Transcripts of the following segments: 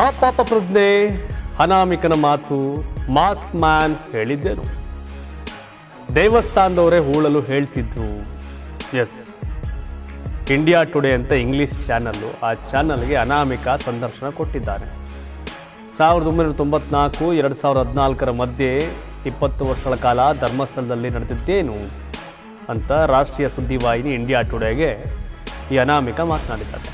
ಆ ಪಾಪ ಪ್ರಜ್ಞೆ, ಅನಾಮಿಕನ ಮಾತು, ಮಾಸ್ಕ್ ಮ್ಯಾನ್ ಹೇಳಿದ್ದೇನು? ದೇವಸ್ಥಾನದವರೇ ಹೂಳಲು ಹೇಳ್ತಿದ್ರು. ಎಸ್, ಇಂಡಿಯಾ ಟುಡೇ ಅಂತ ಇಂಗ್ಲಿಷ್ ಚಾನಲ್ಲು, ಆ ಚಾನಲ್ಗೆ ಅನಾಮಿಕ ಸಂದರ್ಶನ ಕೊಟ್ಟಿದ್ದಾನೆ. 1994 2014 ಮಧ್ಯೆ 20 ವರ್ಷಗಳ ಕಾಲ ಧರ್ಮಸ್ಥಳದಲ್ಲಿ ನಡೆದಿದ್ದೇನು ಅಂತ ರಾಷ್ಟ್ರೀಯ ಸುದ್ದಿವಾಹಿನಿ ಇಂಡಿಯಾ ಟುಡೇಗೆ ಈ ಅನಾಮಿಕ ಮಾತನಾಡಿದ್ದಾರೆ.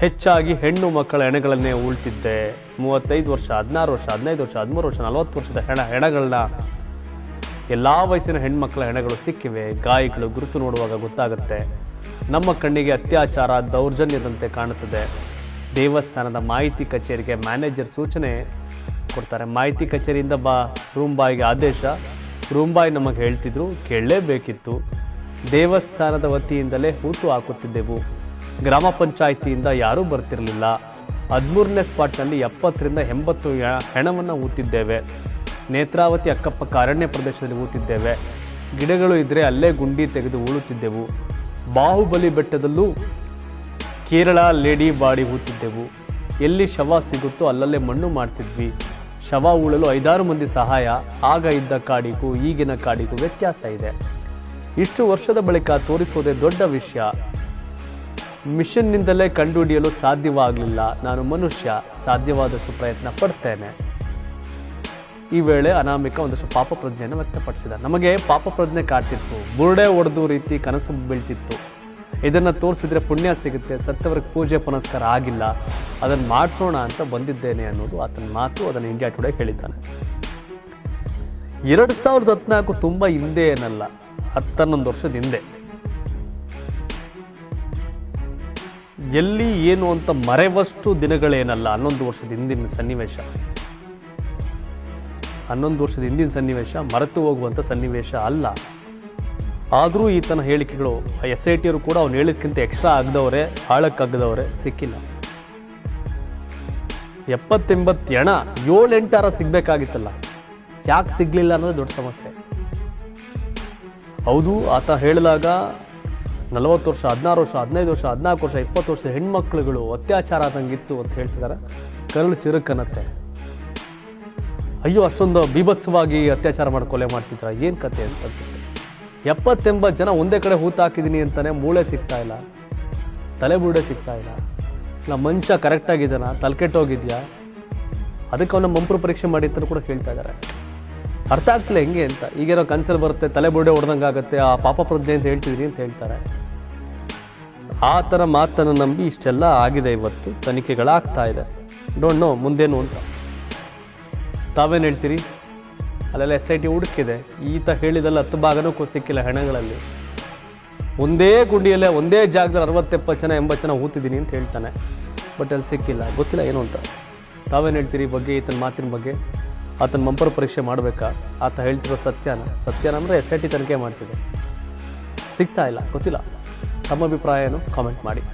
ಹೆಚ್ಚಾಗಿ ಹೆಣ್ಣು ಮಕ್ಕಳ ಹೆಣಗಳನ್ನೇ ಉಳ್ತಿದ್ದೆ. 35 ವರ್ಷ, 16 ವರ್ಷ, 15 ವರ್ಷ, 13 ವರ್ಷ, 40 ವರ್ಷದ ಹೆಣಗಳನ್ನ, ಎಲ್ಲ ವಯಸ್ಸಿನ ಹೆಣ್ಮಕ್ಳ ಹೆಣಗಳು ಸಿಕ್ಕಿವೆ. ಗಾಯಗಳು ಗುರುತು ನೋಡುವಾಗ ಗೊತ್ತಾಗುತ್ತೆ. ನಮ್ಮ ಕಣ್ಣಿಗೆ ಅತ್ಯಾಚಾರ, ದೌರ್ಜನ್ಯದಂತೆ ಕಾಣುತ್ತದೆ. ದೇವಸ್ಥಾನದ ಮಾಹಿತಿ ಕಚೇರಿಗೆ ಮ್ಯಾನೇಜರ್ ಸೂಚನೆ ಕೊಡ್ತಾರೆ. ಮಾಹಿತಿ ಕಚೇರಿಯಿಂದ ರೂಮ್ ಬಾಯ್ಗೆ ಆದೇಶ. ರೂಮ್ ಬಾಯ್ ನಮಗೆ ಹೇಳ್ತಿದ್ರು, ಕೇಳಲೇಬೇಕಿತ್ತು. ದೇವಸ್ಥಾನದ ವತಿಯಿಂದಲೇ ಹೂತು ಹಾಕುತ್ತಿದ್ದೆವು. ಗ್ರಾಮ ಪಂಚಾಯಿತಿಯಿಂದ ಯಾರೂ ಬರ್ತಿರಲಿಲ್ಲ. 13ನೇ ಸ್ಪಾಟ್ನಲ್ಲಿ 70ರಿಂದ 80 ಹೆಣವನ್ನು ಹೂತಿದ್ದೇವೆ. ನೇತ್ರಾವತಿ ಅಕ್ಕಪಕ್ಕ ಅರಣ್ಯ ಪ್ರದೇಶದಲ್ಲಿ ಹೂತಿದ್ದೇವೆ. ಗಿಡಗಳು ಇದ್ದರೆ ಅಲ್ಲೇ ಗುಂಡಿ ತೆಗೆದು ಉಳುತ್ತಿದ್ದೆವು. ಬಾಹುಬಲಿ ಬೆಟ್ಟದಲ್ಲೂ ಕೇರಳ ಲೇಡಿ ಬಾಡಿ ಹೂತಿದ್ದೆವು. ಎಲ್ಲಿ ಶವ ಸಿಗುತ್ತೋ ಅಲ್ಲಲ್ಲೇ ಮಣ್ಣು ಮಾಡ್ತಿದ್ವಿ. ಶವ ಉಳಲು 5-6 ಮಂದಿ ಸಹಾಯ. ಆಗ ಇದ್ದ ಕಾಡಿಗೂ ಈಗಿನ ಕಾಡಿಗೂ ವ್ಯತ್ಯಾಸ ಇದೆ. ಇಷ್ಟು ವರ್ಷದ ಬಳಿಕ ತೋರಿಸೋದೇ ದೊಡ್ಡ ವಿಷಯ. ಮಿಷನ್ನಿಂದಲೇ ಕಂಡುಹಿಡಿಯಲು ಸಾಧ್ಯವಾಗಲಿಲ್ಲ. ನಾನು ಮನುಷ್ಯ, ಸಾಧ್ಯವಾದಷ್ಟು ಪ್ರಯತ್ನ ಪಡ್ತೇನೆ. ಈ ವೇಳೆ ಅನಾಮಿಕ ಒಂದಷ್ಟು ಪಾಪ ಪ್ರಜ್ಞೆಯನ್ನು ವ್ಯಕ್ತಪಡಿಸಿದ. ನಮಗೆ ಪಾಪ ಪ್ರಜ್ಞೆ ಕಾಡ್ತಿತ್ತು, ಬುರುಡೆ ಒಡೆದು ರೀತಿ ಕನಸು ಬೀಳ್ತಿತ್ತು. ಇದನ್ನು ತೋರಿಸಿದ್ರೆ ಪುಣ್ಯ ಸಿಗುತ್ತೆ, ಸತ್ತವರಿಗೆ ಪೂಜೆ ಪುನಸ್ಕಾರ ಆಗಿಲ್ಲ, ಅದನ್ನು ಮಾಡಿಸೋಣ ಅಂತ ಬಂದಿದ್ದೇನೆ ಅನ್ನೋದು ಆತನ ಮಾತು. ಅದನ್ನು ಇಂಡಿಯಾ ಟುಡೇ ಹೇಳಿದ್ದಾನೆ. 2014 ತುಂಬ ಹಿಂದೆ ಏನಲ್ಲ, 11 ವರ್ಷದ ಹಿಂದೆ. ಎಲ್ಲಿ ಏನು ಅಂತ ಮರೆವಷ್ಟು ದಿನಗಳೇನಲ್ಲ. 11 ವರ್ಷದ ಹಿಂದಿನ ಸನ್ನಿವೇಶ, 11 ವರ್ಷದ ಹಿಂದಿನ ಸನ್ನಿವೇಶ ಮರೆತು ಹೋಗುವಂಥ ಸನ್ನಿವೇಶ ಅಲ್ಲ. ಆದರೂ ಈತನ ಹೇಳಿಕೆಗಳು, SIT ಅವರು ಕೂಡ ಅವ್ನು ಹೇಳಿದ್ಕಿಂತ ಎಕ್ಸ್ಟ್ರಾ ಆಗದವರೇ, ಆಳಕ್ಕಾಗದವರೇ ಸಿಕ್ಕಿಲ್ಲ. 70-80 ಹೆಣ, 7-8 ಸಿಗಬೇಕಾಗಿತ್ತಲ್ಲ, ಯಾಕೆ ಸಿಗಲಿಲ್ಲ ಅನ್ನೋದು ದೊಡ್ಡ ಸಮಸ್ಯೆ. ಹೌದು, ಆತ ಹೇಳಿದಾಗ 40 ವರ್ಷ, 16 ವರ್ಷ, 15 ವರ್ಷ, 14 ವರ್ಷ, 20 ವರ್ಷದ ಹೆಣ್ಮಕ್ಳುಗಳು ಅತ್ಯಾಚಾರ ಆದಂಗಿತ್ತು ಅಂತ ಹೇಳ್ತಿದ್ದಾರೆ. ಕರಳು ಚಿರುಕನ್ನತ್ತೆ. ಅಯ್ಯೋ, ಅಷ್ಟೊಂದು ಬೀಭತ್ಸವಾಗಿ ಅತ್ಯಾಚಾರ ಮಾಡಿ ಕೊಲೆ ಮಾಡ್ತಿದ್ರ, ಏನು ಕತೆ ಅಂತ ಅನ್ಸುತ್ತೆ. 70-80 ಜನ ಒಂದೇ ಕಡೆ ಹೂತಾಕಿದ್ದೀನಿ ಅಂತಾನೆ ಮೂಳೆ ಸಿಗ್ತಾ ಇಲ್ಲ, ತಲೆ ಬುರುಡೆ ಸಿಗ್ತಾ ಇಲ್ಲ. ಇಲ್ಲ ಮನುಷ್ಯ ಕರೆಕ್ಟಾಗಿದ್ದಾನ, ತಲೆಕೆಟ್ಟೋಗಿದ್ಯಾ, ಅದಕ್ಕೆ ಅವನ ಮಂಪ್ರು ಪರೀಕ್ಷೆ ಮಾಡಿ ಅಂತ ಕೂಡ ಕೇಳ್ತಾ ಇದ್ದಾರೆ. ಅರ್ಥ ಆಗ್ತಿಲ್ಲ ಹೆಂಗೆ ಅಂತ. ಈಗೇನೋ ಕನ್ಸಲ್ಲಿ ಬರುತ್ತೆ, ತಲೆ ಬುರುಡೆ ಹೊಡೆದಂಗೆ ಆಗುತ್ತೆ, ಆ ಪಾಪ ಪ್ರಜ್ಞೆ ಅಂತ ಹೇಳ್ತಿದ್ರಿ ಅಂತ ಹೇಳ್ತಾರೆ. ಆ ಥರ ಮಾತನ್ನು ನಂಬಿ ಇಷ್ಟೆಲ್ಲ ಆಗಿದೆ. ಇವತ್ತು ತನಿಖೆಗಳಾಗ್ತಾ ಇದೆ. ಡೋಂಟ್ ನೋ ಮುಂದೇನು ಅಂತ. ತಾವೇನು ಹೇಳ್ತೀರಿ? ಅಲ್ಲೆಲ್ಲ SIT ಹುಡುಕಿದೆ. ಈತ ಹೇಳಿದಲ್ಲ 10 ಭಾಗನೂ ಸಿಕ್ಕಿಲ್ಲ ಹೆಣಗಳಲ್ಲಿ. ಒಂದೇ ಗುಂಡಿಯಲ್ಲೇ ಒಂದೇ ಜಾಗದಲ್ಲಿ 60-70 ಜನ 80 ಜನ ಹೂತಿದ್ದೀನಿ ಅಂತ ಹೇಳ್ತಾನೆ. ಬಟ್ ಅಲ್ಲಿ ಸಿಕ್ಕಿಲ್ಲ, ಗೊತ್ತಿಲ್ಲ ಏನು ಅಂತ. ತಾವೇನು ಹೇಳ್ತೀರಿ ಈ ಬಗ್ಗೆ, ಈತನ ಮಾತಿನ ಬಗ್ಗೆ? ಆತನ ಮಂಪರ್ ಪರೀಕ್ಷೆ ಮಾಡಬೇಕಾ? ಆತ ಹೇಳ್ತಿರೋ ಸತ್ಯನ ಅಂದರೆ SIT ತನಿಖೆ ಮಾಡ್ತಿದೆ, ಸಿಗ್ತಾ ಇಲ್ಲ, ಗೊತ್ತಿಲ್ಲ. ತಮ್ಮ ಅಭಿಪ್ರಾಯ ಏನು? ಕಾಮೆಂಟ್ ಮಾಡಿ.